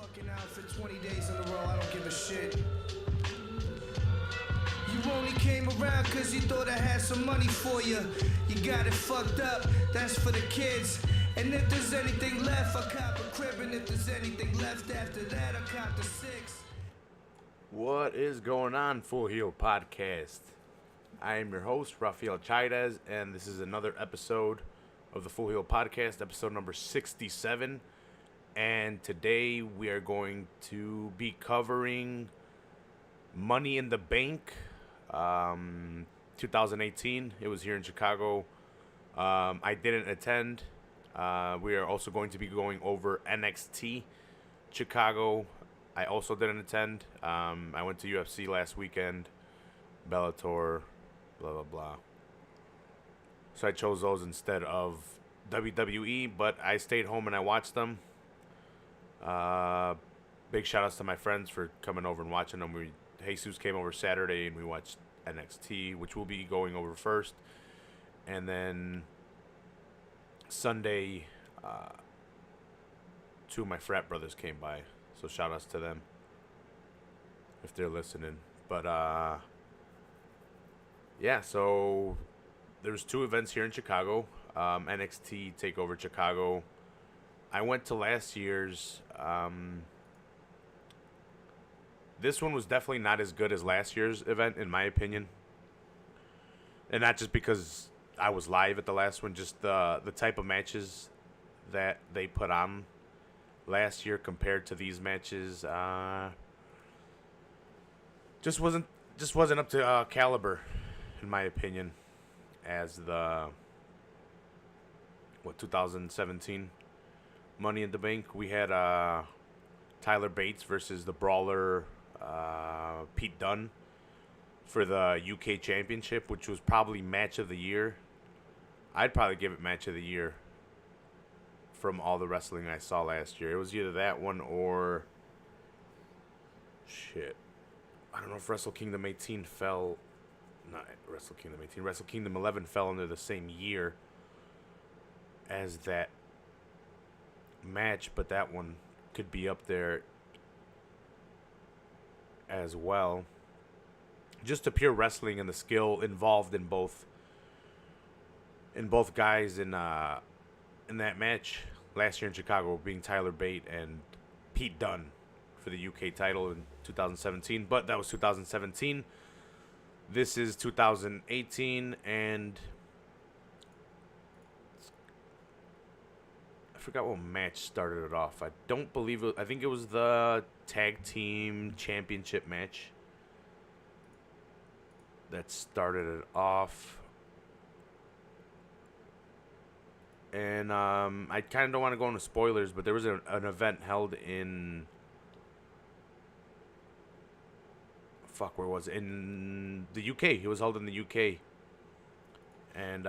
fucking outfit 20 days in a row, I don't give a shit. You only came around cause you thought I had some money for you. You got it fucked up, that's for the kids. And if there's anything left, I cop a crib. And if there's anything left after that, I cop the 6. What is going on, Full Heel Podcast? I am your host, Rafael Chaidez, and this is another episode of the Full Heel Podcast, episode number 67. And today we are going to be covering Money in the Bank 2018. It was here in Chicago. I didn't attend. We are also going to be going over NXT Chicago. I also didn't attend. I went to UFC last weekend, Bellator, blah, blah, blah. So I chose those instead of WWE, but I stayed home and I watched them. Big shout outs to my friends for coming over and watching them. Jesus came over Saturday and we watched NXT, which we'll be going over first. And then Sunday, two of my frat brothers came by. So shout outs to them if they're listening. But yeah, so there's two events here in Chicago. NXT TakeOver Chicago. I went to last year's. This one was definitely not as good as last year's event, in my opinion. And not just because I was live at the last one, just the type of matches that they put on last year compared to these matches, just wasn't up to caliber, in my opinion, as the 2017 Money in the Bank. We had Tyler Bates versus the Brawler Pete Dunne for the UK Championship, which was probably match of the year. I'd probably give it match of the year from all the wrestling I saw last year. It was either that one or shit. I don't know if Wrestle Kingdom 18 fell. Not Wrestle Kingdom 18. Wrestle Kingdom 11 fell under the same year as that match, but that one could be up there as well. Just the pure wrestling and the skill involved in both guys in that match last year in Chicago, being Tyler Bate and Pete Dunne for the UK title in 2017. But that was 2017. This is 2018, and I forgot what match started it off. I don't believe it. I think it was the Tag Team Championship match that started it off. And I kind of don't want to go into spoilers, but there was an event held in... where was it? In the UK. It was held in the UK. And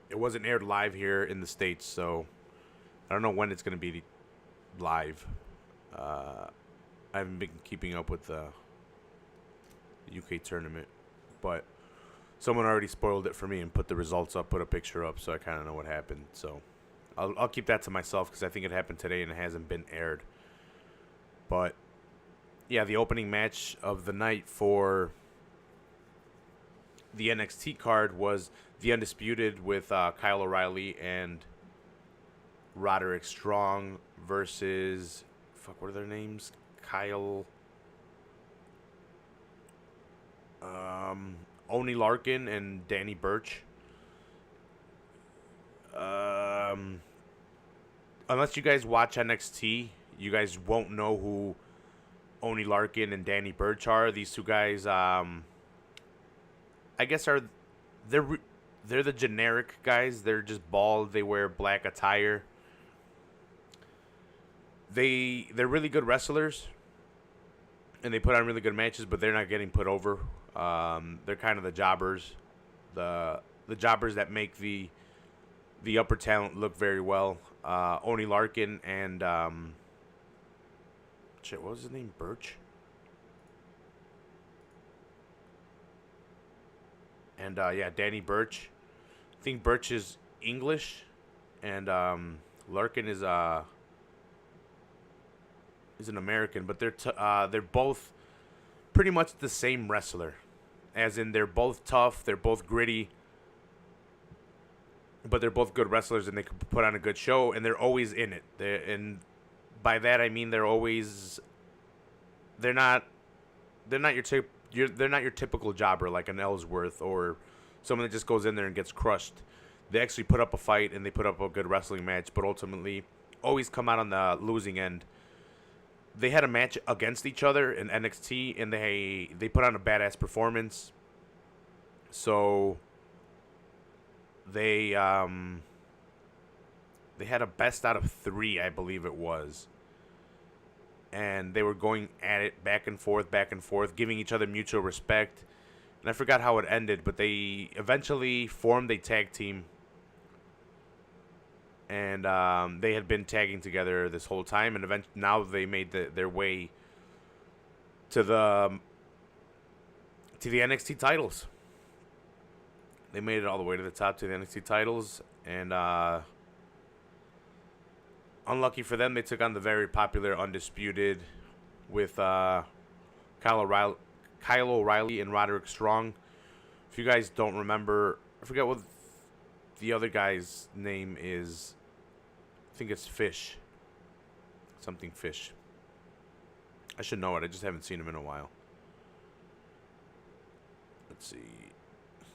it wasn't aired live here in the States, so I don't know when it's going to be live. I haven't been keeping up with the UK tournament, but someone already spoiled it for me and put the results up, put a picture up, so I kind of know what happened. So I'll keep that to myself because I think it happened today and it hasn't been aired. But yeah, the opening match of the night for the NXT card was the Undisputed with Kyle O'Reilly and Roderick Strong versus what are their names? Kyle, Oney Larkin and Danny Burch. Unless you guys watch NXT, you guys won't know who Oney Larkin and Danny Burch are. These two guys, I guess they're the generic guys. They're just bald. They wear black attire. They're really good wrestlers, and they put on really good matches, but they're not getting put over. They're kind of the jobbers, the jobbers that make the upper talent look very well. Oney Larkin and what was his name? Burch. And yeah, Danny Burch. I think Burch is English, and Larkin is an American, but they're both pretty much the same wrestler, as in they're both tough, they're both gritty, but they're both good wrestlers and they can put on a good show, and they're always in it. And by that I mean they're not your typical jobber like an Ellsworth or someone that just goes in there and gets crushed. They actually put up a fight and they put up a good wrestling match, but ultimately always come out on the losing end. They had a match against each other in NXT, and they put on a badass performance. So they had a best out of 3, I believe it was. And they were going at it back and forth, giving each other mutual respect. And I forgot how it ended, but they eventually formed a tag team. And they had been tagging together this whole time, and now they made their way to the NXT titles. They made it all the way to the top, to the NXT titles, and unlucky for them, they took on the very popular Undisputed with Kyle O'Reilly and Roderick Strong. If you guys don't remember, I forget what the other guy's name is. I think it's Fish. Something Fish. I should know it. I just haven't seen him in a while. Let's see.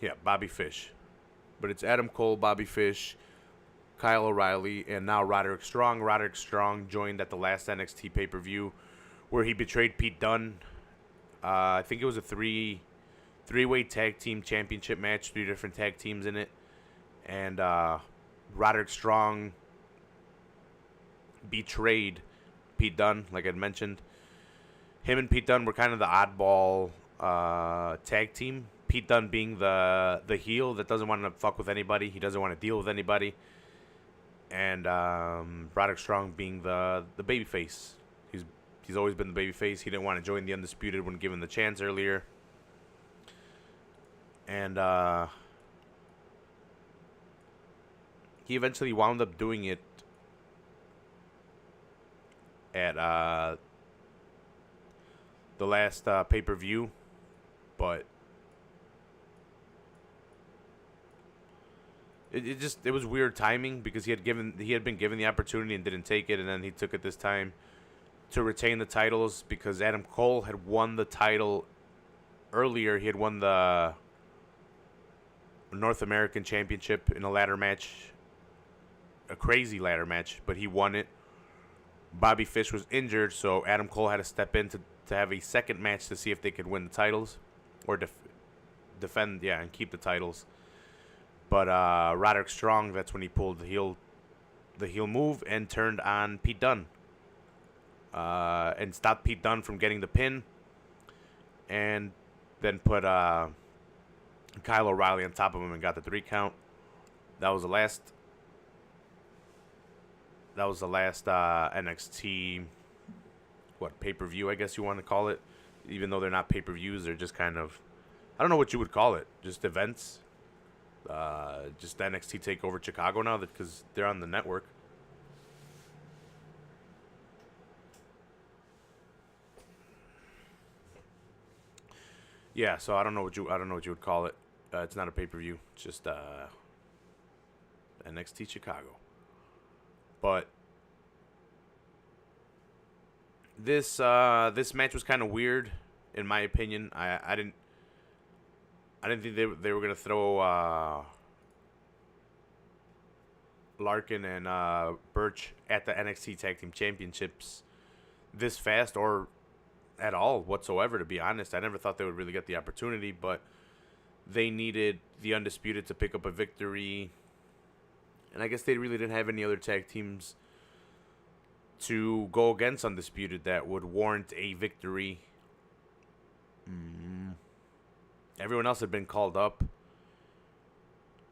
Yeah, Bobby Fish. But it's Adam Cole, Bobby Fish, Kyle O'Reilly, and now Roderick Strong. Roderick Strong joined at the last NXT pay-per-view where he betrayed Pete Dunne. I think it was a three-way tag team championship match, 3 different tag teams in it. And Roderick Strong betrayed Pete Dunne, like I'd mentioned. Him and Pete Dunne were kind of the oddball tag team. Pete Dunne being the heel that doesn't want to fuck with anybody. He doesn't want to deal with anybody. And Roderick Strong being the babyface. He's always been the babyface. He didn't want to join the Undisputed when given the chance earlier. And he eventually wound up doing it at the last pay-per-view, but it was weird timing because he had been given the opportunity and didn't take it, and then he took it this time to retain the titles because Adam Cole had won the title earlier. He had won the North American Championship in a ladder match, a crazy ladder match, but he won it. Bobby Fish was injured, so Adam Cole had to step in to have a second match to see if they could win the titles or defend, and keep the titles. But Roderick Strong, that's when he pulled the heel move and turned on Pete Dunne and stopped Pete Dunne from getting the pin, and then put Kyle O'Reilly on top of him and got the 3 count. That was the last NXT pay-per-view, I guess you want to call it. Even though they're not pay-per-views, they're just kind of, I don't know what you would call it, just events. Just NXT TakeOver Chicago now because they're on the network. Yeah, so I don't know what you would call it. It's not a pay-per-view. It's just NXT Chicago. But this match was kind of weird, in my opinion. I didn't think they were gonna throw Larkin and Birch at the NXT Tag Team Championships this fast or at all whatsoever. To be honest, I never thought they would really get the opportunity, but they needed the Undisputed to pick up a victory. And I guess they really didn't have any other tag teams to go against Undisputed that would warrant a victory. Everyone else had been called up.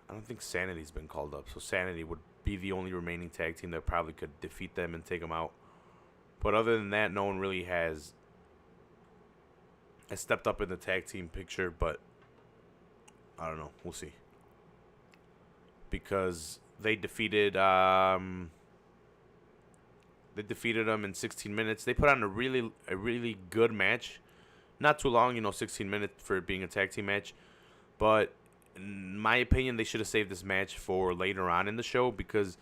I don't think Sanity's been called up, so Sanity would be the only remaining tag team that probably could defeat them and take them out. But other than that, no one really has stepped up in the tag team picture, but I don't know. We'll see. Because they defeated They defeated them in 16 minutes. They put on a really good match. Not too long, 16 minutes for it being a tag team match. But in my opinion, they should have saved this match for later on in the show because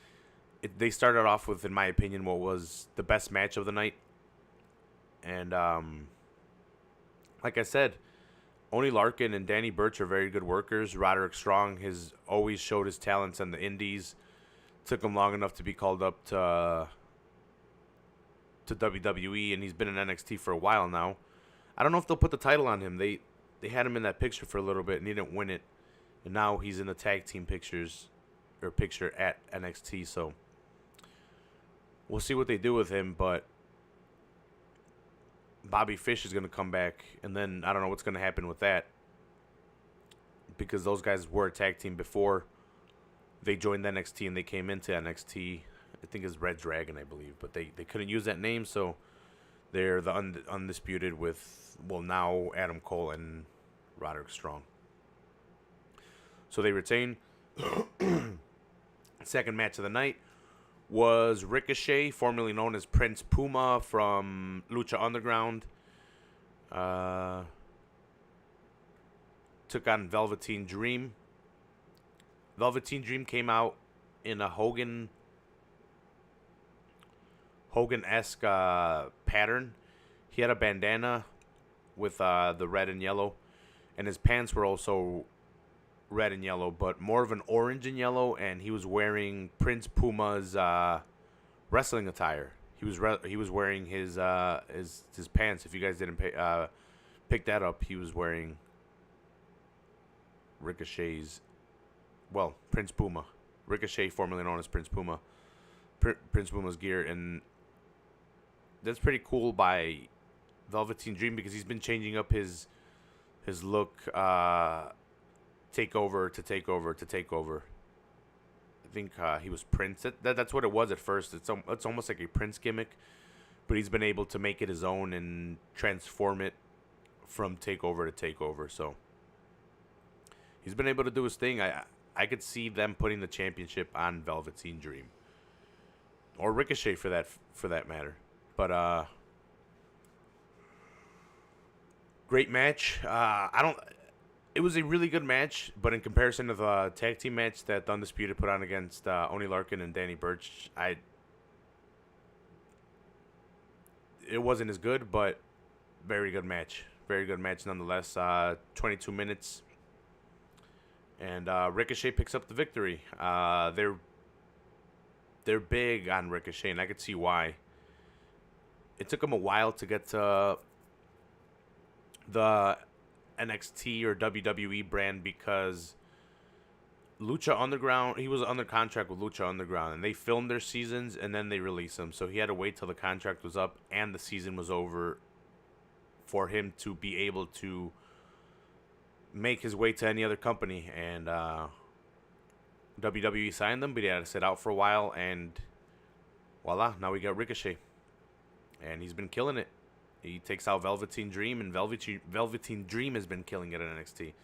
they started off with, in my opinion, what was the best match of the night. And like I said, Oney Larkin and Danny Burch are very good workers. Roderick Strong has always showed his talents in the indies. Took him long enough to be called up to WWE, and he's been in NXT for a while now. I don't know if they'll put the title on him. They had him in that picture for a little bit, and he didn't win it. And now he's in the tag team picture at NXT, so we'll see what they do with him, but Bobby Fish is going to come back, and then I don't know what's going to happen with that because those guys were a tag team before they joined NXT and they came into NXT. I think it's Red Dragon, I believe, but they couldn't use that name, so they're the undisputed with, well, now Adam Cole and Roderick Strong. So they retain. Second match of the night was Ricochet, formerly known as Prince Puma from Lucha Underground. Took on Velveteen Dream. Velveteen Dream came out in a Hogan-esque pattern. He had a bandana with the red and yellow, and his pants were also red and yellow, but more of an orange and yellow, and he was wearing Prince Puma's wrestling attire. He was wearing his pants. If you guys didn't pick that up, he was wearing Ricochet's, well, Prince Puma. Ricochet, formerly known as Prince Puma. Prince Puma's gear, and that's pretty cool by Velveteen Dream because he's been changing up his look, takeover to takeover to takeover. I think he was Prince. That's what it was at first. It's almost like a Prince gimmick, but he's been able to make it his own and transform it from takeover to takeover. So he's been able to do his thing. I could see them putting the championship on Velveteen Dream or Ricochet for that matter. But great match. It was a really good match, but in comparison to the tag team match that the Undisputed put on against Oney Larkin and Danny Burch, it wasn't as good, but very good match. Very good match nonetheless. 22 minutes. And Ricochet picks up the victory. They're big on Ricochet, and I could see why. It took him a while to get to the NXT or WWE brand because Lucha Underground, he was under contract with Lucha Underground, and they filmed their seasons and then they released him. So he had to wait till the contract was up and the season was over for him to be able to make his way to any other company. And WWE signed him, but he had to sit out for a while, and voila, now we got Ricochet. And he's been killing it. He takes out Velveteen Dream, and Velveteen Dream has been killing it at NXT.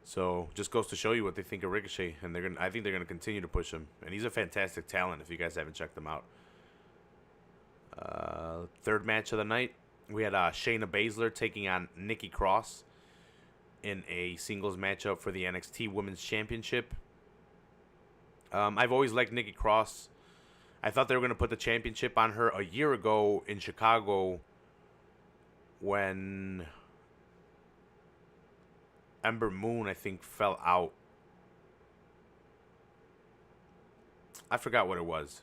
So just goes to show you what they think of Ricochet, and I think they're gonna continue to push him. And he's a fantastic talent. If you guys haven't checked him out. Third match of the night, we had Shayna Baszler taking on Nikki Cross in a singles matchup for the NXT Women's Championship. I've always liked Nikki Cross. I thought they were going to put the championship on her a year ago in Chicago when Ember Moon, I think, fell out. I forgot what it was.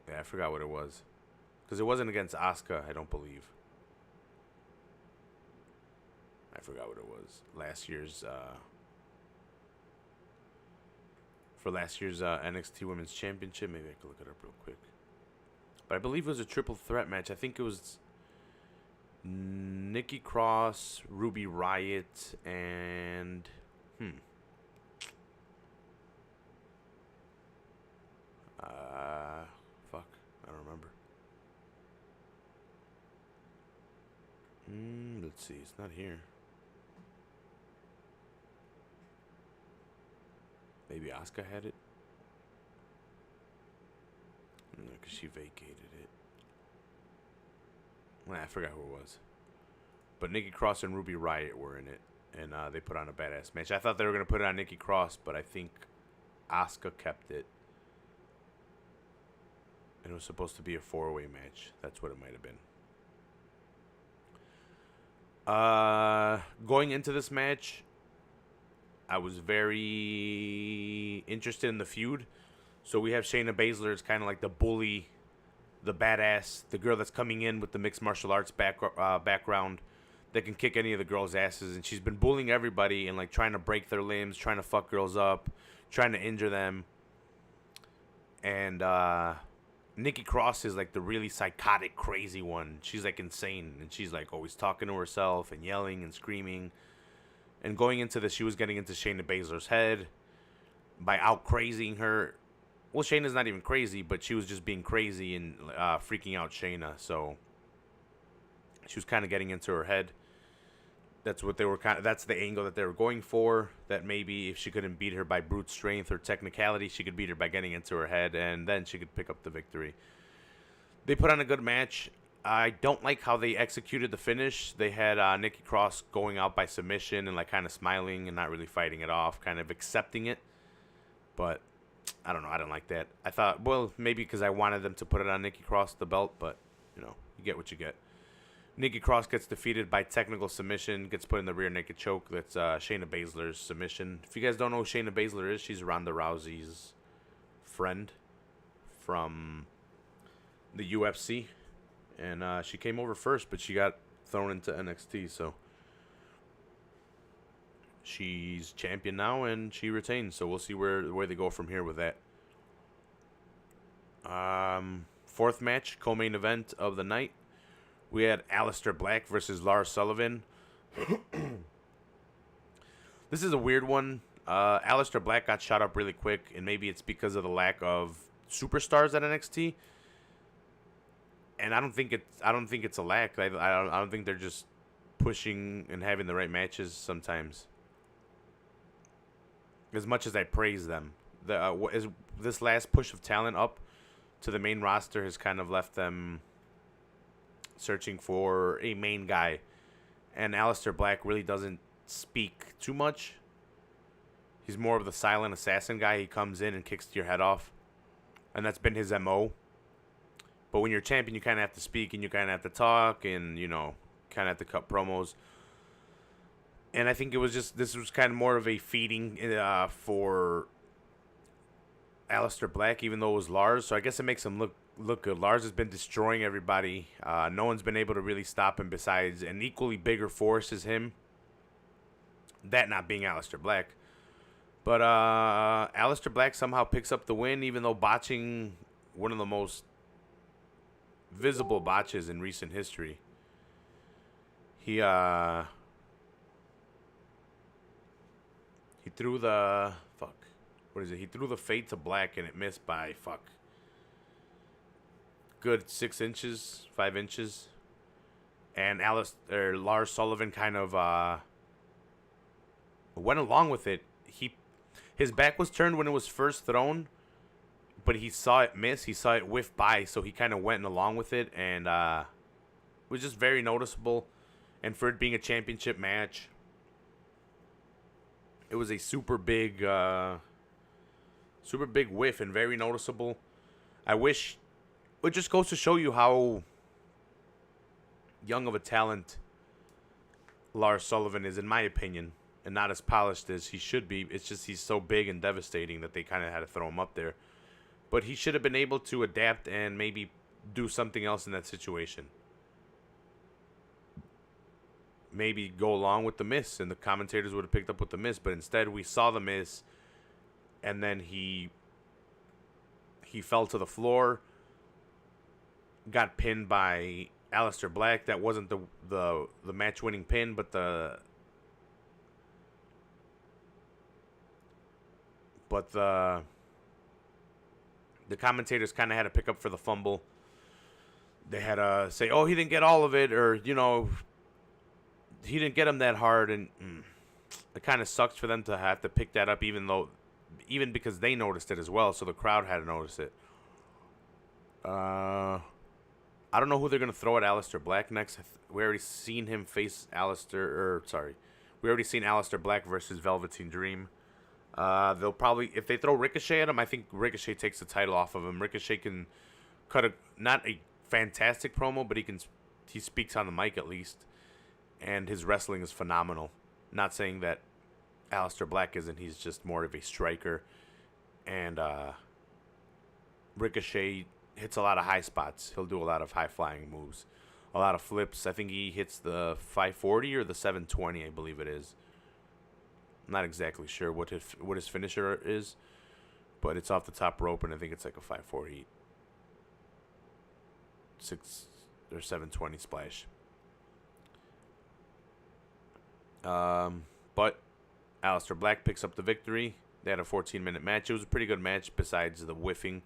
Yeah, I forgot what it was. Because it wasn't against Asuka, I don't believe. I forgot what it was. Last year's... for last year's NXT Women's Championship. Maybe I could look it up real quick. But I believe it was a triple threat match. I think it was Nikki Cross, Ruby Riott, and... fuck. I don't remember. Let's see. It's not here. Maybe Asuka had it. Because she vacated it. I forgot who it was. But Nikki Cross and Ruby Riott were in it. And they put on a badass match. I thought they were going to put it on Nikki Cross, but I think Asuka kept it. And it was supposed to be a 4-way match. That's what it might have been. Going into this match, I was very interested in the feud. So we have Shayna Baszler as kind of like the bully, the badass, the girl that's coming in with the mixed martial arts background that can kick any of the girls' asses. And she's been bullying everybody and like trying to break their limbs, trying to fuck girls up, trying to injure them. And Nikki Cross is like the really psychotic, crazy one. She's like insane, and she's like always talking to herself and yelling and screaming. And going into this, she was getting into Shayna Baszler's head by out crazying her. Well, Shayna's not even crazy, but she was just being crazy and freaking out Shayna. So she was kind of getting into her head. That's what they were that's the angle that they were going for. That maybe if she couldn't beat her by brute strength or technicality, she could beat her by getting into her head, and then she could pick up the victory. They put on a good match. I don't like how they executed the finish. They had Nikki Cross going out by submission and like kind of smiling and not really fighting it off, kind of accepting it. But I don't know. I don't like that. I thought, well, maybe because I wanted them to put it on Nikki Cross, the belt, but you know, you get what you get. Nikki Cross gets defeated by technical submission, gets put in the rear naked choke. That's Shayna Baszler's submission. If you guys don't know who Shayna Baszler is, she's Ronda Rousey's friend from the UFC. And she came over first, but she got thrown into NXT. So she's champion now, and she retains. So we'll see where they go from here with that. Fourth match, co-main event of the night. We had Aleister Black versus Lars Sullivan. This is a weird one. Aleister Black got shot up really quick, and maybe it's because of the lack of superstars at NXT. And I don't think it's a lack. I don't think they're just pushing and having the right matches sometimes. As much as I praise them, this last push of talent up to the main roster has kind of left them searching for a main guy, and Aleister Black really doesn't speak too much. He's more of the silent assassin guy. He comes in and kicks your head off, and that's been his MO. But when you're champion, you kind of have to speak, and you kind of have to talk, and you know, kind of have to cut promos. And I think this was kind of more of a feeding for Aleister Black, even though it was Lars. So I guess it makes him look good. Lars has been destroying everybody. No one's been able to really stop him besides an equally bigger force as him. That not being Aleister Black. But Aleister Black somehow picks up the win, even though botching one of the most visible botches in recent history. He threw the he threw the Fade to Black, and it missed by good 6 inches, 5 inches. And Lars Sullivan kind of went along with it. His back was turned when it was first thrown, but he saw it miss. He saw it whiff by, so he kind of went along with it, and it was just very noticeable. And for it being a championship match, it was a super big whiff and very noticeable. It just goes to show you how young of a talent Lars Sullivan is, in my opinion, and not as polished as he should be. It's just he's so big and devastating that they kind of had to throw him up there. But he should have been able to adapt and maybe do something else in that situation. Maybe go along with the miss, and the commentators would have picked up with the miss. But instead, we saw the miss, and then he fell to the floor, got pinned by Aleister Black. That wasn't the match-winning pin, but the commentators kind of had to pick up for the fumble. They had to say, "Oh, he didn't get all of it," or he didn't get him that hard, and it kind of sucks for them to have to pick that up, even because they noticed it as well, so the crowd had to notice it. I don't know who they're gonna throw at Aleister Black next. We already seen him face we already seen Aleister Black versus Velveteen Dream. They'll probably, if they throw Ricochet at him, I think Ricochet takes the title off of him. Ricochet can cut not a fantastic promo, but he speaks on the mic at least, and his wrestling is phenomenal. Not saying that Aleister Black isn't. He's just more of a striker, and Ricochet hits a lot of high spots. He'll do a lot of high flying moves, a lot of flips. I think he hits the 540 or the 720, I believe it is. I'm not exactly sure what his finisher is, but it's off the top rope, and I think it's like a 540, 6 or 720 splash. But Aleister Black picks up the victory. They had a 14-minute match. It was a pretty good match besides the whiffing.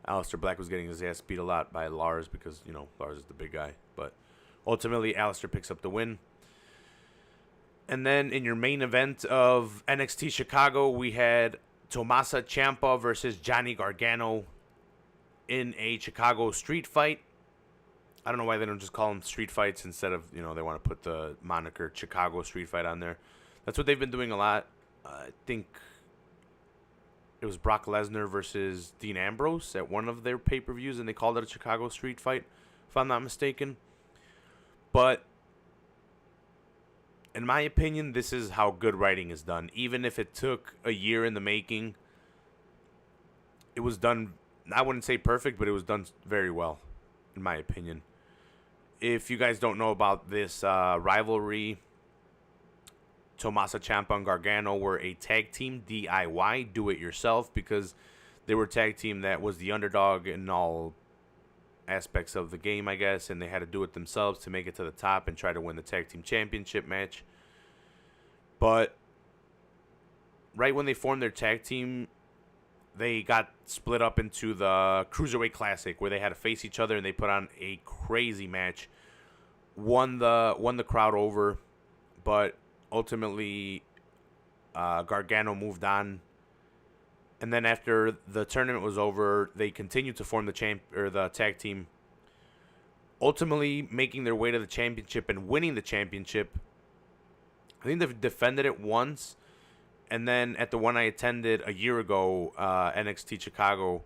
Aleister Black was getting his ass beat a lot by Lars because, Lars is the big guy. But ultimately, Aleister picks up the win. And then in your main event of NXT Chicago, we had Tommaso Ciampa versus Johnny Gargano in a Chicago street fight. I don't know why they don't just call them street fights instead of, they want to put the moniker Chicago Street Fight on there. That's what they've been doing a lot. I think it was Brock Lesnar versus Dean Ambrose at one of their pay-per-views, and they called it a Chicago Street Fight, if I'm not mistaken. But in my opinion, this is how good writing is done. Even if it took a year in the making, it was done, I wouldn't say perfect, but it was done very well, in my opinion. If you guys don't know about this rivalry, Tommaso Ciampa and Gargano were a tag team, DIY, do it yourself, because they were a tag team that was the underdog in all aspects of the game, I guess, and they had to do it themselves to make it to the top and try to win the tag team championship match. But right when they formed their tag team, they got split up into the Cruiserweight Classic, where they had to face each other, and they put on a crazy match. Won the crowd over, but ultimately Gargano moved on. And then after the tournament was over, they continued to form the tag team, ultimately making their way to the championship and winning the championship. I think they've defended it once. And then at the one I attended a year ago, NXT Chicago,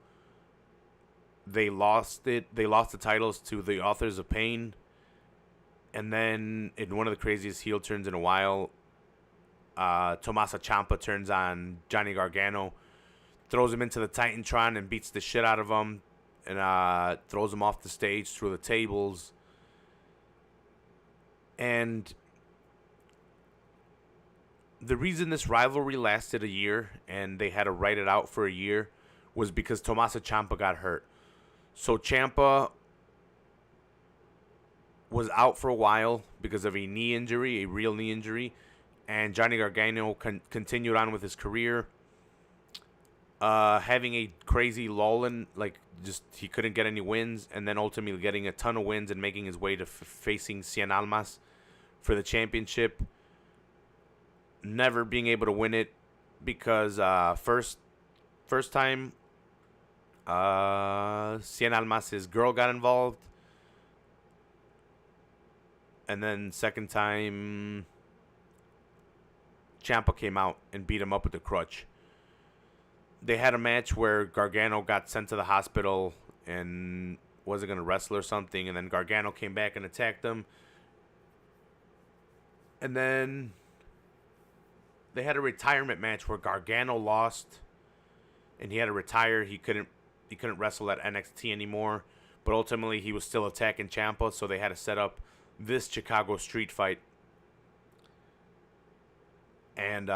they lost it. They lost the titles to the Authors of Pain. And then in one of the craziest heel turns in a while, Tommaso Ciampa turns on Johnny Gargano, throws him into the Titantron and beats the shit out of him, and throws him off the stage through the tables. And the reason this rivalry lasted a year and they had to write it out for a year was because Tommaso Ciampa got hurt. So Ciampa was out for a while because of a knee injury, a real knee injury, and Johnny Gargano continued on with his career, having a crazy lull in, he couldn't get any wins, and then ultimately getting a ton of wins and making his way to facing Cien Almas for the championship. Never being able to win it because first time Cien Almas' girl got involved, and then second time Ciampa came out and beat him up with the crutch. They had a match where Gargano got sent to the hospital and wasn't going to wrestle or something, and then Gargano came back and attacked him. And then they had a retirement match where Gargano lost, and he had to retire. He couldn't wrestle at NXT anymore, but ultimately he was still attacking Ciampa, so they had to set up this Chicago street fight. And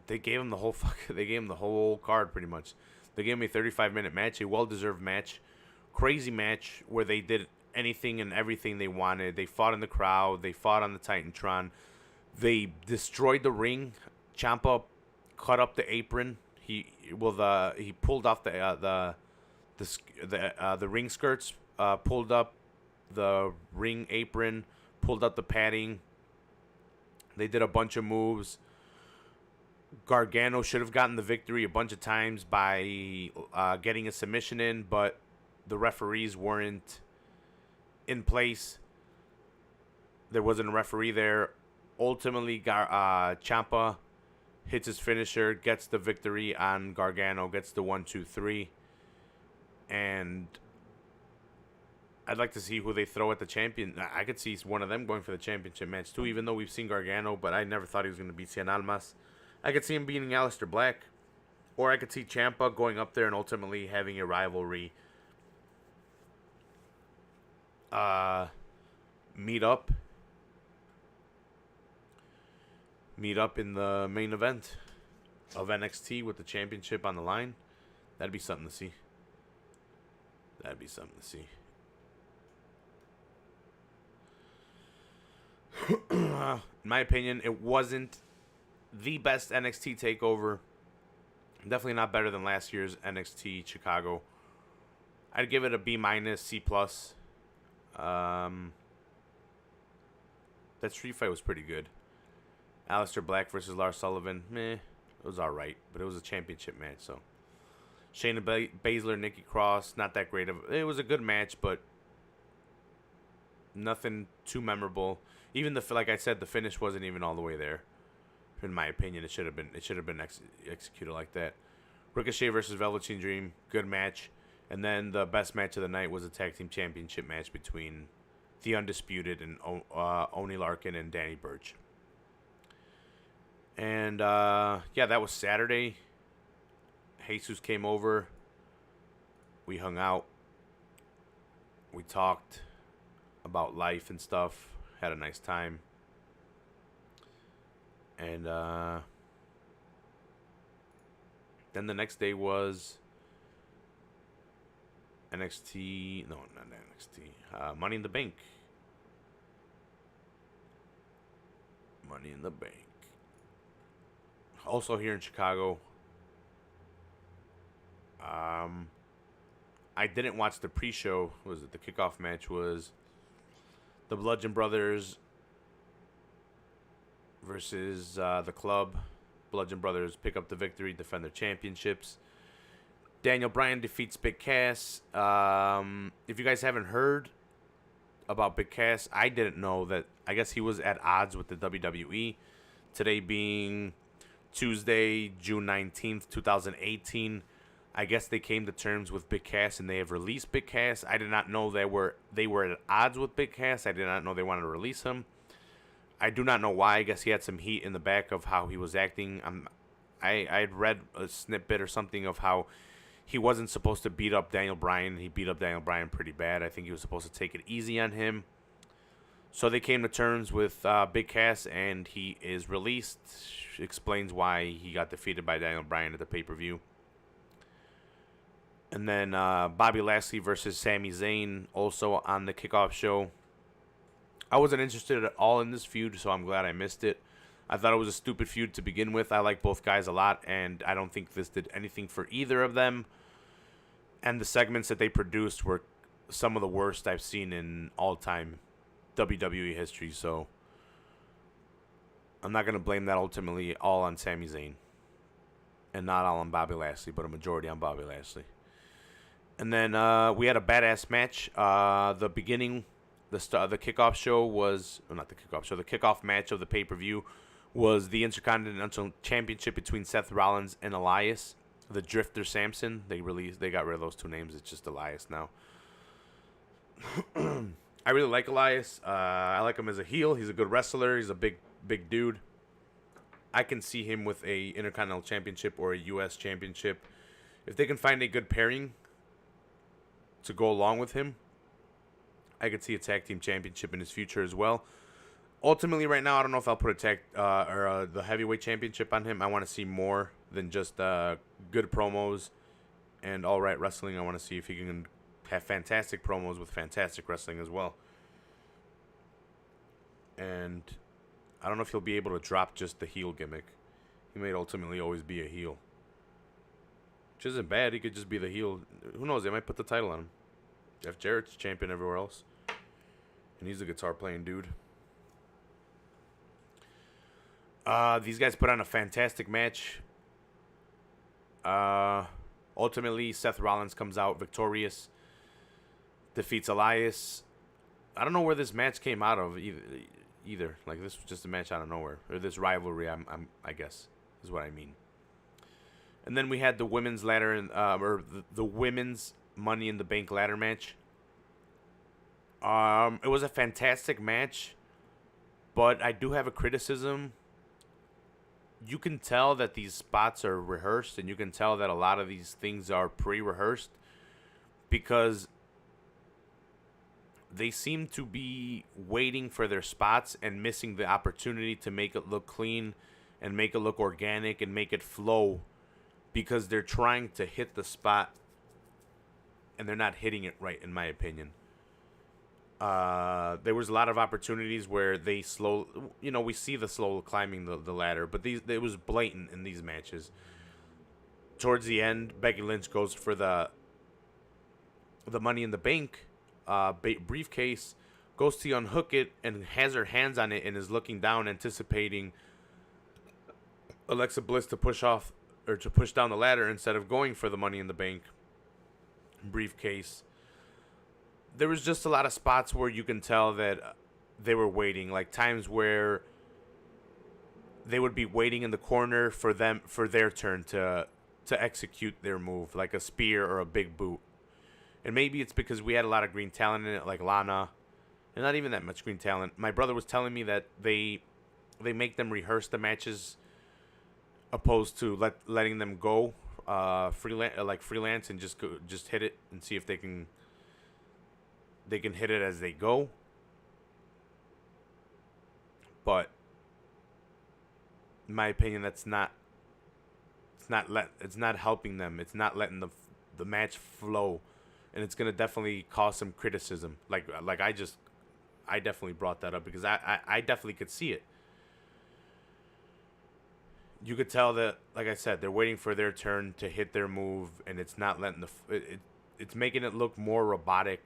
they gave him the whole card pretty much. They gave him a 35-minute match, a well-deserved match, crazy match where they did anything and everything they wanted. They fought in the crowd. They fought on the Titantron. They destroyed the ring. Ciampa cut up the apron. He pulled off the ring skirts, pulled up the ring apron, pulled up the padding. They did a bunch of moves. Gargano should have gotten the victory a bunch of times by getting a submission in, but the referees weren't in place. There wasn't a referee there. Ultimately, Ciampa hits his finisher, gets the victory on Gargano, gets the 1-2-3. And I'd like to see who they throw at the champion. I could see one of them going for the championship match too, even though we've seen Gargano, but I never thought he was going to beat Cien Almas. I could see him beating Aleister Black. Or I could see Ciampa going up there and ultimately having a rivalry meet up in the main event of NXT with the championship on the line. That'd be something to see. In my opinion, it wasn't the best NXT takeover. Definitely not better than last year's NXT Chicago. I'd give it a B-, C+. That street fight was pretty good. Aleister Black versus Lars Sullivan, it was alright, but it was a championship match, so. Shayna Baszler, Nikki Cross, not that great of. It was a good match, but nothing too memorable. Even like I said, the finish wasn't even all the way there. In my opinion, it should have been executed like that. Ricochet versus Velveteen Dream, good match. And then the best match of the night was a tag team championship match between the Undisputed and Oney Larkin and Danny Burch. And yeah, that was Saturday. Jesus came over. We hung out. We talked about life and stuff. Had a nice time. And then the next day was NXT. No, not NXT. Money in the Bank. Money in the Bank. Also here in Chicago. I didn't watch the pre-show. Was it the kickoff match? Was the Bludgeon Brothers versus the Club. Bludgeon Brothers pick up the victory, defend their championships. Daniel Bryan defeats Big Cass. If you guys haven't heard about Big Cass, I didn't know that. I guess he was at odds with the WWE. Today being Tuesday, June 19th, 2018. I guess they came to terms with Big Cass and they have released Big Cass. I did not know they were at odds with Big Cass. I did not know they wanted to release him. I do not know why. I guess he had some heat in the back of how he was acting. I had read a snippet or something of how he wasn't supposed to beat up Daniel Bryan. He beat up Daniel Bryan pretty bad. I think he was supposed to take it easy on him. So they came to terms with Big Cass, and he is released. Explains why he got defeated by Daniel Bryan at the pay-per-view. And then Bobby Lashley versus Sami Zayn also on the kickoff show. I wasn't interested at all in this feud, so I'm glad I missed it. I thought it was a stupid feud to begin with. I like both guys a lot, and I don't think this did anything for either of them. And the segments that they produced were some of the worst I've seen in all-time WWE history, so I'm not going to blame that ultimately all on Sami Zayn. And not all on Bobby Lashley, but a majority on Bobby Lashley. And then we had a badass match. The beginning, the kickoff show was, well, not the kickoff show, the kickoff match of the pay-per-view was the Intercontinental Championship between Seth Rollins and Elias, the Drifter Samson. They got rid of those two names. It's just Elias now. I really like Elias. I like him as a heel. He's a good wrestler. He's a big dude. I can see him with a Intercontinental Championship or a U.S. Championship. If they can find a good pairing to go along with him, I could see a tag team championship in his future as well. Ultimately, right now, I don't know if I'll put the heavyweight championship on him. I want to see more than just good promos and all right wrestling. I want to see if he can have fantastic promos with fantastic wrestling as well. And I don't know if he'll be able to drop just the heel gimmick. He may ultimately always be a heel, which isn't bad. He could just be the heel. Who knows? They might put the title on him. Jeff Jarrett's champion everywhere else, and he's a guitar playing dude. These guys put on a fantastic match. Ultimately, Seth Rollins comes out victorious, defeats Elias. I don't know where this match came out of either. Like, this was just a match out of nowhere, or this rivalry. I guess is what I mean. And then we had the women's ladder or the women's Money in the Bank ladder match. It was a fantastic match, but I do have a criticism. You can tell that these spots are rehearsed, and you can tell that a lot of these things are pre-rehearsed, because they seem to be waiting for their spots and missing the opportunity to make it look clean and make it look organic and make it flow, because they're trying to hit the spot and they're not hitting it right, in my opinion. There was a lot of opportunities where they we see the slow climbing the ladder, but it was blatant in these matches. Towards the end, Becky Lynch goes for the Money in the Bank briefcase, goes to unhook it and has her hands on it and is looking down, anticipating Alexa Bliss to push off or to push down the ladder instead of going for the Money in the Bank briefcase. There was just a lot of spots where you can tell that they were waiting, like times where they would be waiting in the corner for their turn to execute their move, like a spear or a big boot. And maybe it's because we had a lot of green talent in it, like Lana, and not even that much green talent. My brother was telling me that they make them rehearse the matches, opposed to letting them go freelance and just hit it and see if they can hit it as they go. But in my opinion, it's not helping them. It's not letting the match flow, and it's gonna definitely cause some criticism. Like I definitely brought that up because I definitely could see it. You could tell that, like I said, they're waiting for their turn to hit their move, and it's not letting it's making it look more robotic.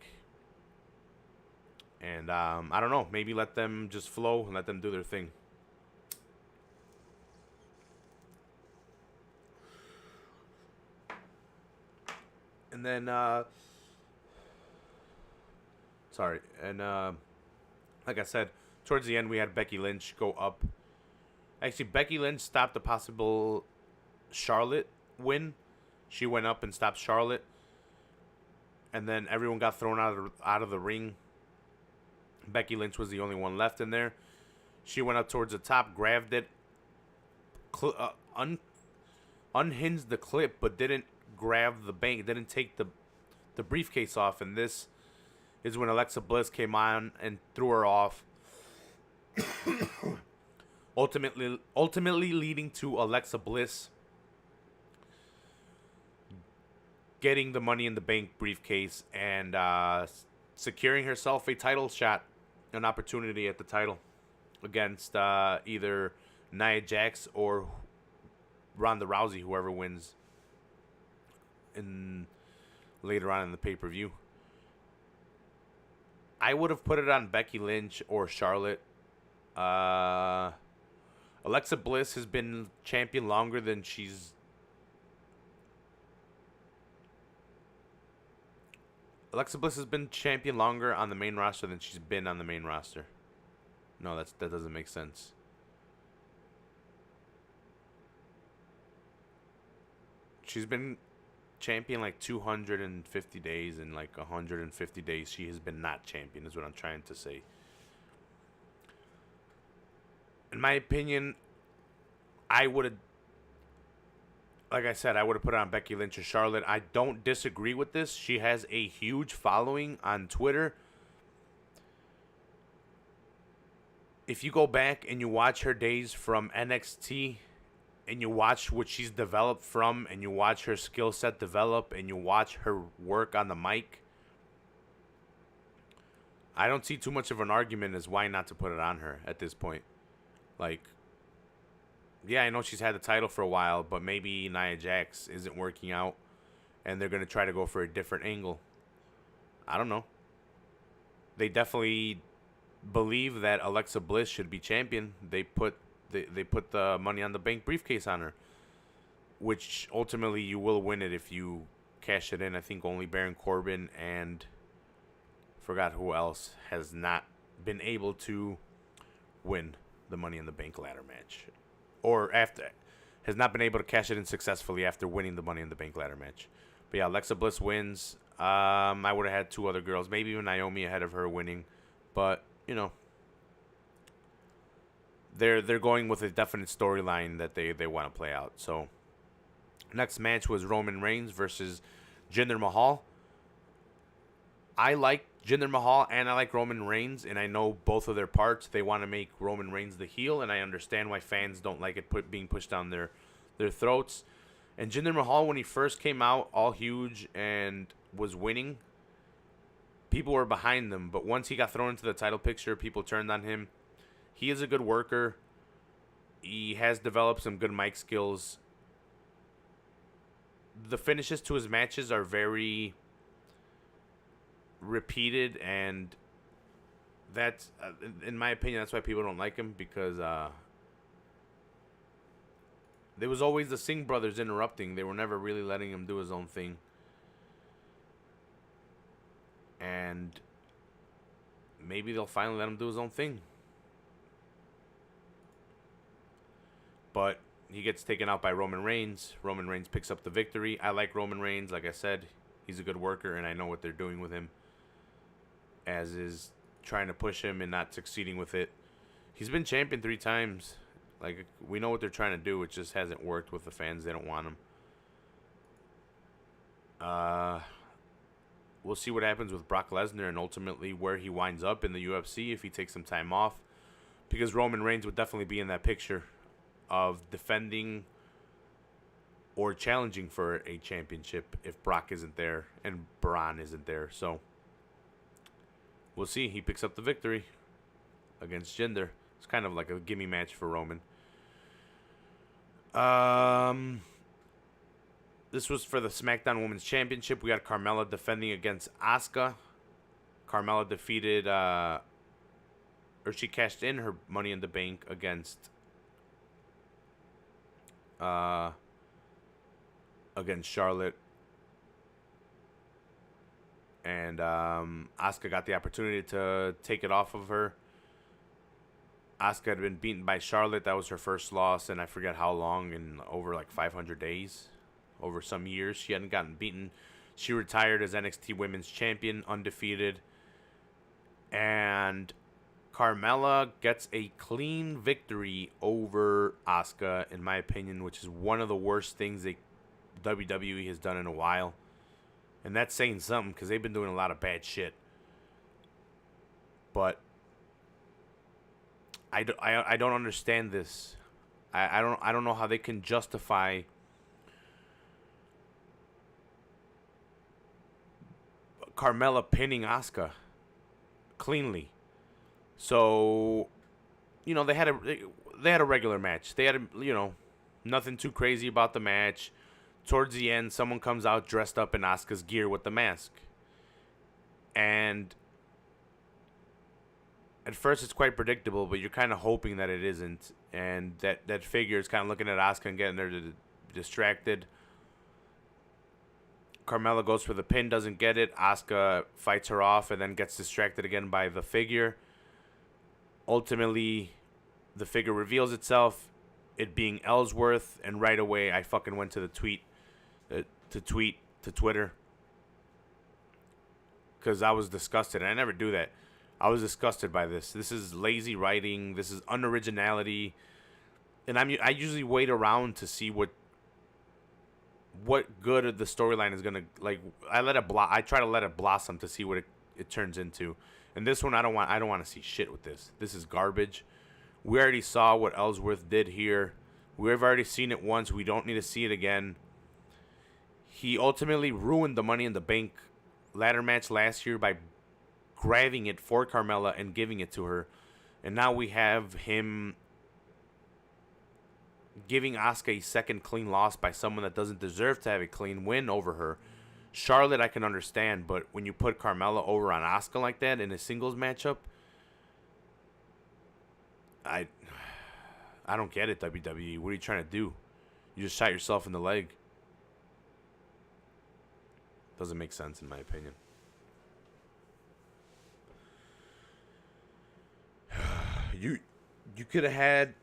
And I don't know, maybe let them just flow and let them do their thing. And then, like I said, towards the end we had Becky Lynch go up. Actually, Becky Lynch stopped a possible Charlotte win. She went up and stopped Charlotte. And then everyone got thrown out of the ring. Becky Lynch was the only one left in there. She went up towards the top, grabbed it, unhinged the clip, but didn't grab the bank, didn't take the briefcase off. And this is when Alexa Bliss came on and threw her off. ultimately leading to Alexa Bliss getting the Money in the Bank briefcase and securing herself a title shot, an opportunity at the title against either Nia Jax or Ronda Rousey, whoever wins later on in the pay-per-view. I would have put it on Becky Lynch or Charlotte. Alexa Bliss has been champion longer than Alexa Bliss has been champion longer on the main roster than she's been on the main roster. No, that doesn't make sense. She's been champion like 250 days, and like 150 days she has been not champion, is what I'm trying to say. In my opinion, I would have, like I said, I would have put it on Becky Lynch or Charlotte. I don't disagree with this. She has a huge following on Twitter. If you go back and you watch her days from NXT and you watch what she's developed from, and you watch her skill set develop, and you watch her work on the mic, I don't see too much of an argument as why not to put it on her at this point. Like, yeah, I know she's had the title for a while, but maybe Nia Jax isn't working out and they're going to try to go for a different angle. I don't know. They definitely believe that Alexa Bliss should be champion. They put they put the Money on the Bank briefcase on her, which ultimately you will win it if you cash it in. I think only Baron Corbin and forgot who else has not been able to win the Money in the Bank ladder match, or has not been able to cash it in successfully after winning the Money in the Bank ladder match. But yeah, Alexa Bliss wins. I would have had two other girls, maybe even Naomi ahead of her winning, but you know, they're going with a definite storyline that they want to play out. So next match was Roman Reigns versus Jinder Mahal. I like Jinder Mahal and I like Roman Reigns, and I know both of their parts. They want to make Roman Reigns the heel, and I understand why fans don't like it being pushed down their throats. And Jinder Mahal, when he first came out, all huge and was winning, people were behind them. But once he got thrown into the title picture, people turned on him. He is a good worker. He has developed some good mic skills. The finishes to his matches are very repeated, and that's, in my opinion, that's why people don't like him, because there was always the Singh brothers interrupting. They were never really letting him do his own thing. And maybe they'll finally let him do his own thing. But he gets taken out by Roman Reigns. Roman Reigns picks up the victory. I like Roman Reigns. Like I said, he's a good worker, and I know what they're doing with him, as is trying to push him and not succeeding with it. He's been champion 3 times. Like, we know what they're trying to do. It just hasn't worked with the fans. They don't want him. We'll see what happens with Brock Lesnar and ultimately where he winds up in the UFC if he takes some time off, because Roman Reigns would definitely be in that picture of defending or challenging for a championship if Brock isn't there and Braun isn't there. So we'll see. He picks up the victory against Jinder. It's kind of like a gimme match for Roman. This was for the SmackDown Women's Championship. We got Carmella defending against Asuka. Carmella defeated, or she cashed in her Money in the Bank against Charlotte. And Asuka got the opportunity to take it off of her. Asuka had been beaten by Charlotte. That was her first loss, and I forget how long, in over like 500 days. Over some years, she hadn't gotten beaten. She retired as NXT Women's Champion, undefeated. And Carmella gets a clean victory over Asuka, in my opinion, which is one of the worst things that WWE has done in a while. And that's saying something, because they've been doing a lot of bad shit. But I don't understand this. I don't know how they can justify Carmella pinning Asuka cleanly. So, you know, they had a regular match. They had nothing too crazy about the match. Towards the end, someone comes out dressed up in Asuka's gear with the mask. And at first it's quite predictable, but you're kind of hoping that it isn't. And that figure is kind of looking at Asuka and getting her distracted. Carmella goes for the pin, doesn't get it. Asuka fights her off and then gets distracted again by the figure. Ultimately, the figure reveals itself, it being Ellsworth, and right away I fucking went to the Twitter, because I was disgusted. And I never do that. I was disgusted by this. This is lazy writing. This is unoriginality. And I usually wait around to see what good the storyline is gonna, like. I try to let it blossom to see what it turns into. And this one, I don't want to see shit with this. This is garbage. We already saw what Ellsworth did here. We've already seen it once. We don't need to see it again. He ultimately ruined the Money in the Bank ladder match last year by grabbing it for Carmella and giving it to her. And now we have him giving Asuka a second clean loss by someone that doesn't deserve to have a clean win over her. Charlotte, I can understand, but when you put Carmella over on Asuka like that in a singles matchup, I don't get it, WWE. What are you trying to do? You just shot yourself in the leg. Doesn't make sense in my opinion. You could have had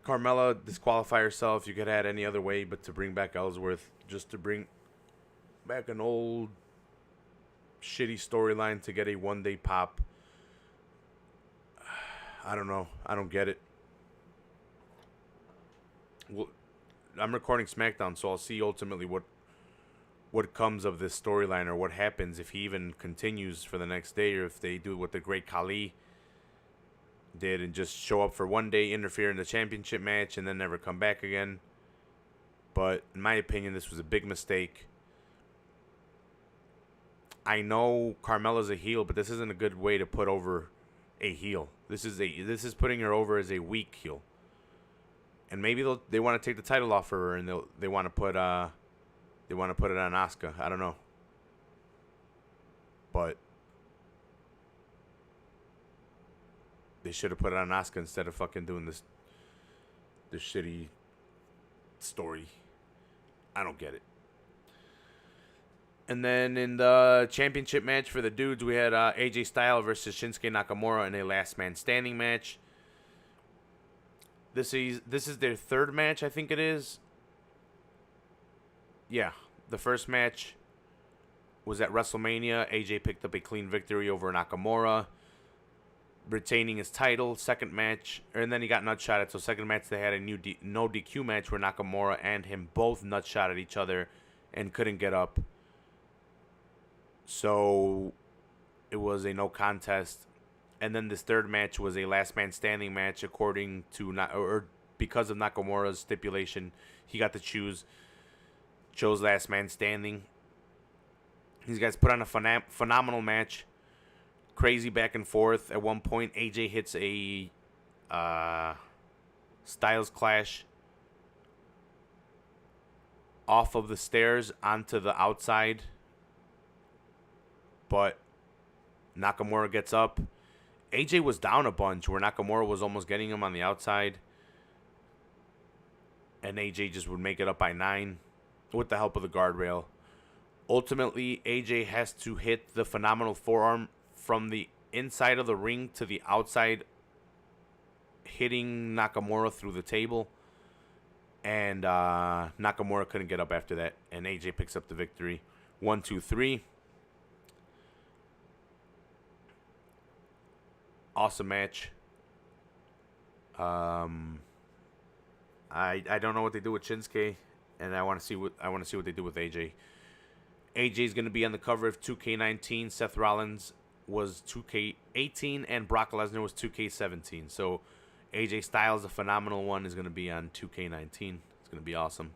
Carmella disqualify herself. You could have had any other way but to bring back Ellsworth, just to bring back an old shitty storyline to get a one-day pop. I don't know. I don't get it. Well, I'm recording SmackDown, so I'll see ultimately what comes of this storyline, or what happens if he even continues for the next day, or if they do what the Great Khali did and just show up for one day, interfere in the championship match, and then never come back again. But in my opinion, this was a big mistake. I know Carmella's a heel, but this isn't a good way to put over a heel. This is putting her over as a weak heel. And maybe they want to take the title off her, and they want to put it on Asuka. I don't know. But they should have put it on Asuka instead of fucking doing this shitty story. I don't get it. And then in the championship match for the dudes, we had AJ Styles versus Shinske Nakamura in a last man standing match. This is their third match, I think it is. Yeah, the first match was at WrestleMania. AJ picked up a clean victory over Nakamura, retaining his title. Second match, and then he got nutshotted. So second match, they had a no DQ match where Nakamura and him both nutshotted each other and couldn't get up. So it was a no contest. And then this third match was a last man standing match, according to because of Nakamura's stipulation, he got to chose last man standing. These guys put on a phenomenal match. Crazy back and forth. At one point, AJ hits a Styles Clash off of the stairs onto the outside. But Nakamura gets up. AJ was down a bunch where Nakamura was almost getting him on the outside. And AJ just would make it up by 9 with the help of the guardrail. Ultimately, AJ has to hit the phenomenal forearm from the inside of the ring to the outside, hitting Nakamura through the table. And Nakamura couldn't get up after that. And AJ picks up the victory. 1, 2, 3. Awesome match. I don't know what they do with Shinske, and I want to see what they do with AJ. AJ is going to be on the cover of 2K19. Seth Rollins was 2K18, and Brock Lesnar was 2K17. So AJ Styles, a phenomenal one, is going to be on 2K19. It's going to be awesome.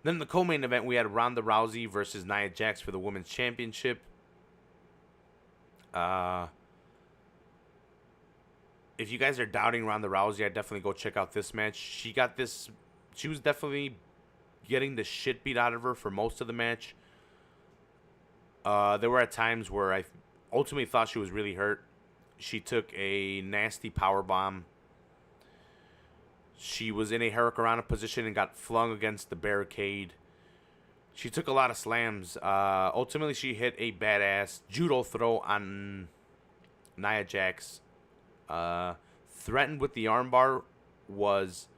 Then the co-main event, we had Ronda Rousey versus Nia Jax for the Women's Championship. If you guys are doubting Ronda Rousey, I'd definitely go check out this match. She was definitely getting the shit beat out of her for most of the match. There were at times where I ultimately thought she was really hurt. She took a nasty powerbomb. She was in a Hurricanrana position and got flung against the barricade. She took a lot of slams. Ultimately, she hit a badass judo throw on Nia Jax. Threatened with the armbar, was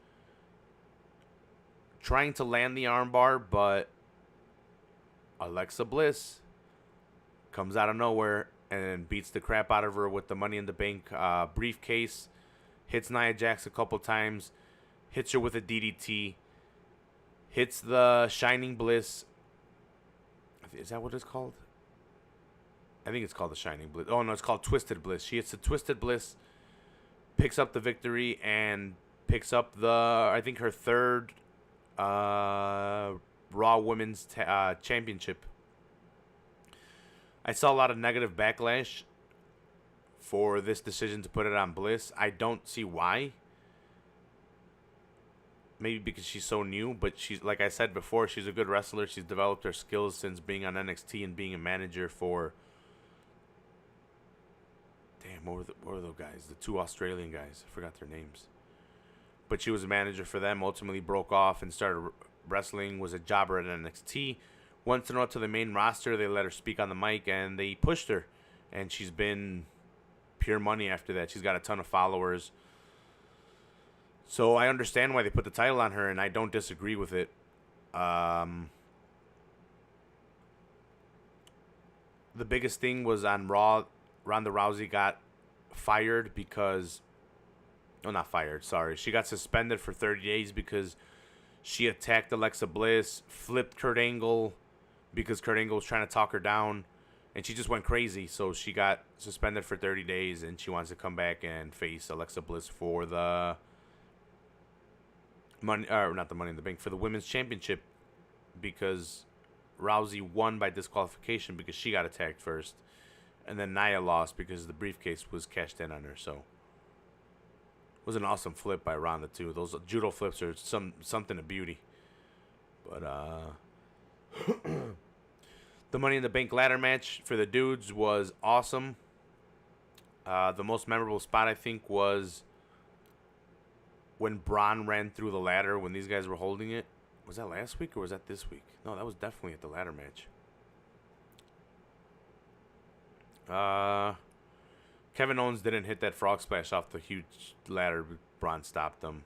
trying to land the armbar, but Alexa Bliss comes out of nowhere and beats the crap out of her with the Money in the Bank briefcase. Hits Nia Jax a couple times. Hits her with a DDT. Hits the Shining Bliss. Is that what it's called? I think it's called the Shining Bliss. Oh, no, it's called Twisted Bliss. She hits the Twisted Bliss, picks up the victory, and picks up I think her third Raw Women's Championship. I saw a lot of negative backlash for this decision to put it on Bliss. I don't see why. Maybe because she's so new, but she's, like I said before, she's a good wrestler. She's developed her skills since being on NXT and being a manager for... Damn, what were those guys? The two Australian guys. I forgot their names. But she was a manager for them. Ultimately broke off and started wrestling. Was a jobber at NXT. Once thrown out to the main roster, they let her speak on the mic and they pushed her. And she's been pure money after that. She's got a ton of followers. So I understand why they put the title on her, and I don't disagree with it. The biggest thing was on Raw. Ronda Rousey got fired because... Oh, not fired, sorry. She got suspended for 30 days because she attacked Alexa Bliss, flipped Kurt Angle because Kurt Angle was trying to talk her down, and she just went crazy. So she got suspended for 30 days, and she wants to come back and face Alexa Bliss for the money, or not the Money in the Bank, for the Women's Championship, because Rousey won by disqualification because she got attacked first, and then Nia lost because the briefcase was cashed in on her. So it was an awesome flip by Ronda too. Those judo flips are something of beauty. But the Money in the Bank ladder match for the dudes was awesome. The most memorable spot, I think, was when Braun ran through the ladder when these guys were holding it. Was that last week or was that this week? No, that was definitely at the ladder match. Kevin Owens didn't hit that frog splash off the huge ladder. Braun stopped him.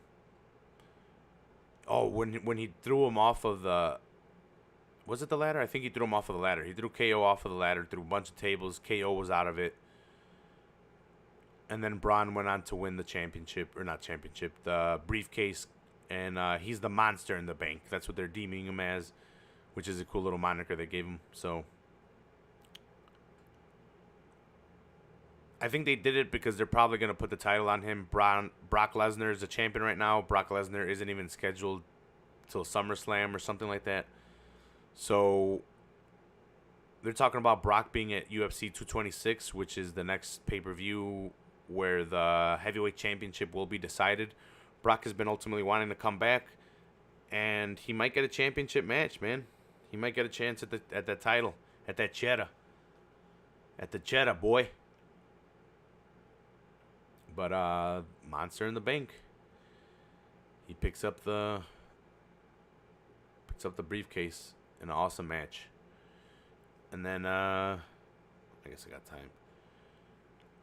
Oh, when he threw him off of the... Was it the ladder? I think he threw him off of the ladder. He threw KO off of the ladder, threw a bunch of tables. KO was out of it. And then Braun went on to win the championship, or not championship, the briefcase. And he's the monster in the bank. That's what they're deeming him as, which is a cool little moniker they gave him. So I think they did it because they're probably going to put the title on him. Brock Lesnar is the champion right now. Brock Lesnar isn't even scheduled till SummerSlam or something like that. So they're talking about Brock being at UFC 226, which is the next pay-per-view where the heavyweight championship will be decided. Brock has been ultimately wanting to come back, and he might get a championship match, man. He might get a chance at that title, at that cheddar. At the cheddar, boy. But Monster in the Bank. He picks up the briefcase in an awesome match. And then I guess I got time.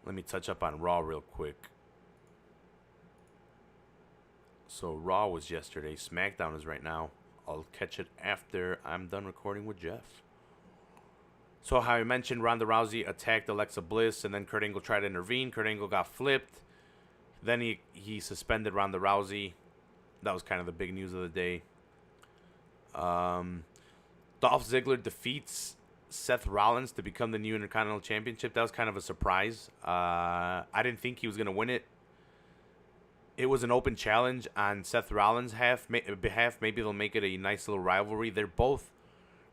Let me touch up on Raw real quick. So Raw was yesterday. SmackDown is right now. I'll catch it after I'm done recording with Jeff. So how I mentioned, Ronda Rousey attacked Alexa Bliss, and then Kurt Angle tried to intervene. Kurt Angle got flipped. Then he suspended Ronda Rousey. That was kind of the big news of the day. Dolph Ziggler defeats Seth Rollins to become the new Intercontinental Championship. That was kind of a surprise. I didn't think he was going to win it. It was an open challenge on Seth Rollins' behalf. Maybe they'll make it a nice little rivalry. They're both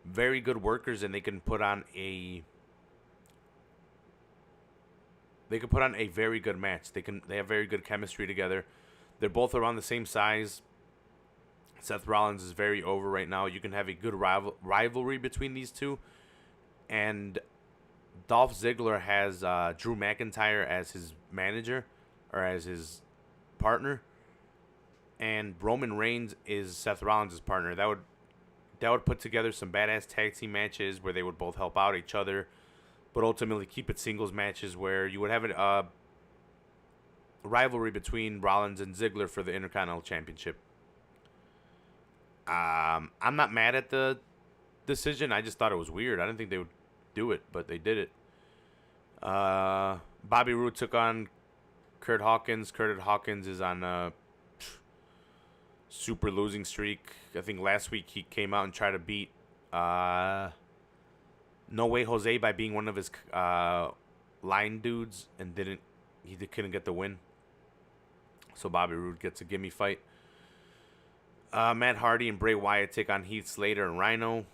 very good workers, and they can put on a very good match. They have very good chemistry together. They're both around the same size. Seth Rollins is very over right now. You can have a good rivalry between these two. And Dolph Ziggler has Drew McIntyre as his manager, or as his partner, and Roman Reigns is Seth Rollins' partner. That would put together some badass tag team matches where they would both help out each other, but ultimately keep it singles matches where you would have a rivalry between Rollins and Ziggler for the Intercontinental Championship. I'm not mad at the decision. I just thought it was weird. I didn't think they would do it, but they did it. Bobby Roode took on Kurt Hawkins. Kurt Hawkins is on a super losing streak. I think last week he came out and tried to beat No Way Jose by being one of his line dudes, and couldn't get the win. So Bobby Roode gets a gimme fight. Matt Hardy and Bray Wyatt take on Heath Slater and Rhino.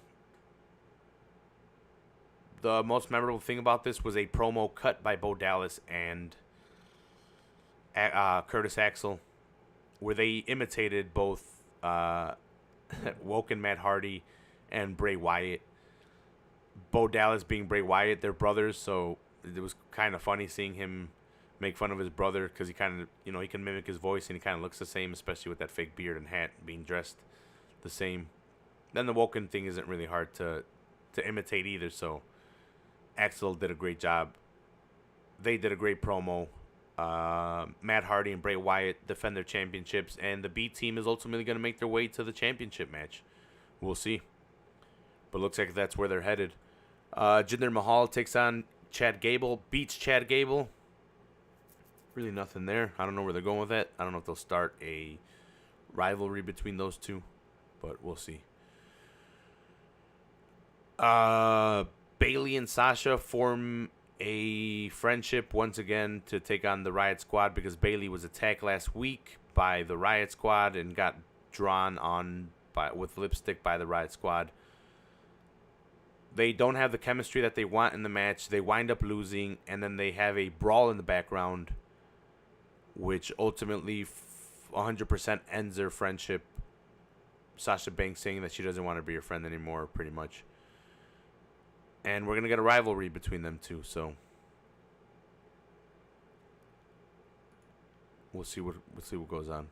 The most memorable thing about this was a promo cut by Bo Dallas and Curtis Axel, where they imitated both Woken Matt Hardy and Bray Wyatt. Bo Dallas being Bray Wyatt, they're brothers, so it was kind of funny seeing him make fun of his brother because he kind of, you know, he can mimic his voice and he kind of looks the same, especially with that fake beard and hat, being dressed the same. Then the Woken thing isn't really hard to imitate either, so Axel did a great job. They did a great promo. Matt Hardy and Bray Wyatt defend their championships, and the B team is ultimately going to make their way to the championship match. We'll see. But looks like that's where they're headed. Jinder Mahal takes on Chad Gable, beats Chad Gable. Really nothing there. I don't know where they're going with that. I don't know if they'll start a rivalry between those two, but we'll see. Bayley and Sasha form a friendship once again to take on the Riot Squad because Bayley was attacked last week by the Riot Squad and got drawn on with lipstick by the Riot Squad. They don't have the chemistry that they want in the match. They wind up losing, and then they have a brawl in the background, which ultimately 100% ends their friendship. Sasha Banks saying that she doesn't want to be your friend anymore, pretty much. And we're going to get a rivalry between them two, so we'll see what goes on.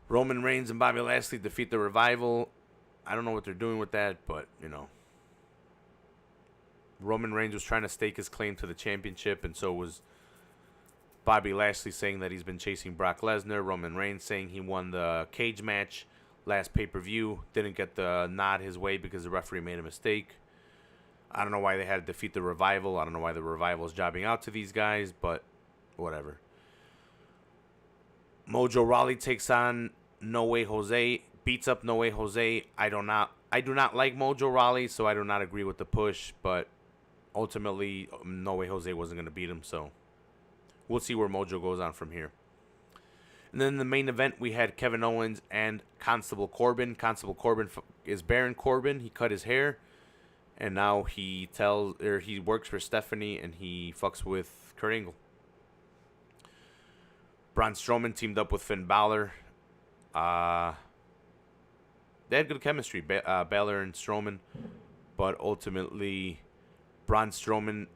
Roman Reigns and Bobby Lashley defeat the Revival. I don't know what they're doing with that, but, you know. Roman Reigns was trying to stake his claim to the championship, and so was Bobby Lashley, saying that he's been chasing Brock Lesnar. Roman Reigns saying he won the cage match last pay-per-view. Didn't get the nod his way because the referee made a mistake. I don't know why they had to defeat the Revival. I don't know why the Revival is jobbing out to these guys, but whatever. Mojo Rawley takes on No Way Jose, beats up No Way Jose. I do not like Mojo Rawley, so I do not agree with the push, but ultimately No Way Jose wasn't going to beat him, so we'll see where Mojo goes on from here. And then in the main event, we had Kevin Owens and Constable Corbin. Constable Corbin is Baron Corbin. He cut his hair, and now he works for Stephanie, and he fucks with Kurt Angle. Braun Strowman teamed up with Finn Balor. They had good chemistry, Balor and Strowman, but ultimately Braun Strowman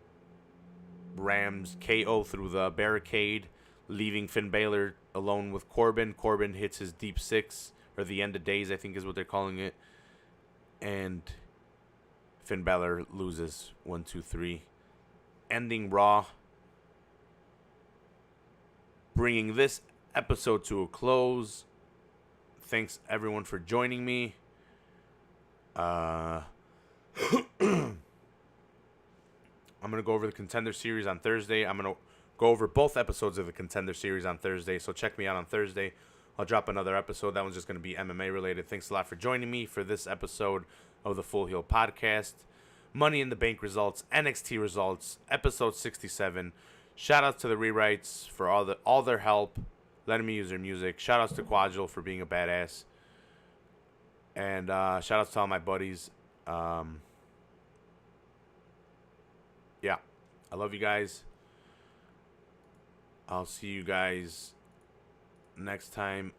rams KO through the barricade, leaving Finn Balor alone with Corbin. Corbin hits his deep six, or the end of days, I think is what they're calling it, and Finn Balor loses 1, 2, 3, ending Raw, bringing this episode to a close. Thanks everyone for joining me. I'm going to go over the Contender Series on Thursday. I'm going to go over both episodes of the Contender Series on Thursday, so check me out on Thursday. I'll drop another episode. That one's just going to be MMA related. Thanks a lot for joining me for this episode of the Full Heel Podcast. Money in the Bank results, NXT results, episode 67. Shout out to the Rewrites for all their help, letting me use their music. Shout outs to Quadril for being a badass. And shout outs to all my buddies. Yeah, I love you guys. I'll see you guys next time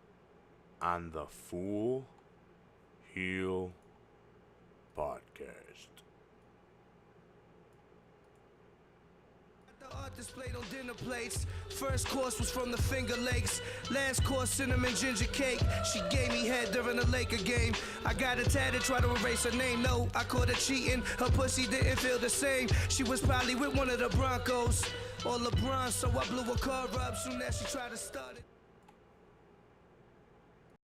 on the Full Heel Podcast. Art displayed on dinner plates. First course was from the Finger Lakes. Last course, cinnamon ginger cake. She gave me head during the Laker game. I got her tatted, try to erase her name. No, I caught her cheating. Her pussy didn't feel the same. She was probably with one of the Broncos or LeBron, so I blew her car up soon as she tried to start it.